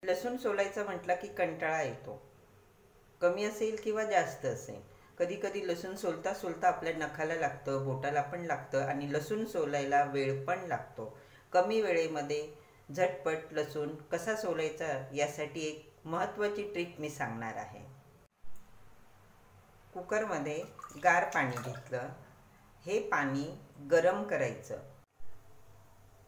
लसूण सोलायचं म्हटलं की कंटाळा येतो. कमी असेल किंवा जास्त असेल. कधी कधी लसूण सोलता सोलता आपल्या नखाला लागतं, बोटाला पण लागतं आणि लसूण सोलायला वेळ पण लागतो. कमी वेळेमध्ये झटपट लसूण कसा सोलायचा यासाठी एक महत्त्वाची ट्रिक मी सांगणार आहे. कुकरमध्ये गार पाणी घेतलं. हे पाणी गरम करायचं.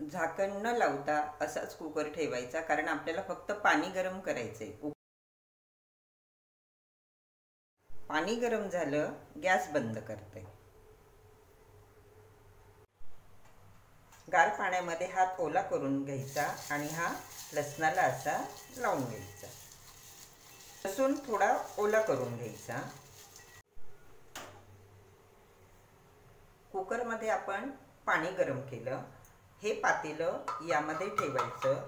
झाकण न लावता असाच कुकर ठेवायचा, कारण आपल्याला फक्त पाणी गरम करायचंय. पाणी गरम झालं, गॅस बंद करते. गार पाण्यामध्ये हात ओला करून घ्यायचा आणि हा लसणाला असा लावून घ्यायचा. लसूण थोडा ओला करून घ्यायचा. कुकरमध्ये आपण पाणी गरम केलं. हे पातेलं यामध्ये ठेवायचं.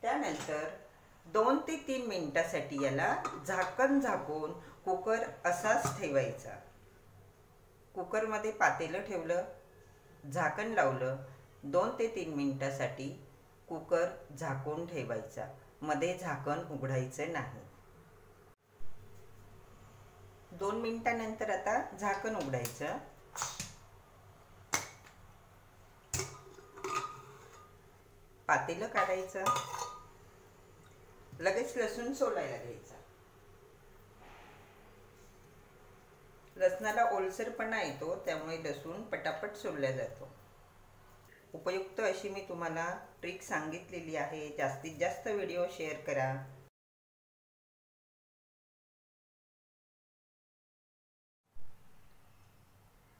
त्यानंतर 2 ते 3 मिनिटासाठी याला झाकण झाकून कुकर असाच ठेवायचा. कुकरमध्ये पातेलं ठेवलं, झाकण लावलं. 2 ते 3 मिनिटासाठी कुकर झाकून ठेवायचा. मध्ये झाकण उघडायचं नाही. 2 मिनिटानंतर आता झाकण उघडायचं. पातेलं काढायचं. लगेच लसूण सोलायला घ्यायचा. लसणाला ओलसरपणा येतो, त्यामुळे लसूण पटापट सोलला जातो. उपयुक्त अशी मी तुम्हाला ट्रिक सांगितलेली आहे. जास्तीत जास्त व्हिडिओ शेअर करा.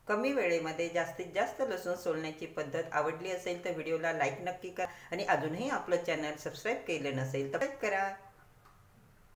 कमी वेळेमध्ये जास्तीत जास्त लसूण सोलण्याची पद्धत आवडली असेल तर व्हिडिओला लाईक नक्की करा आणि अजूनही आपलं चॅनल सबस्क्राईब केलं नसेल तर करा.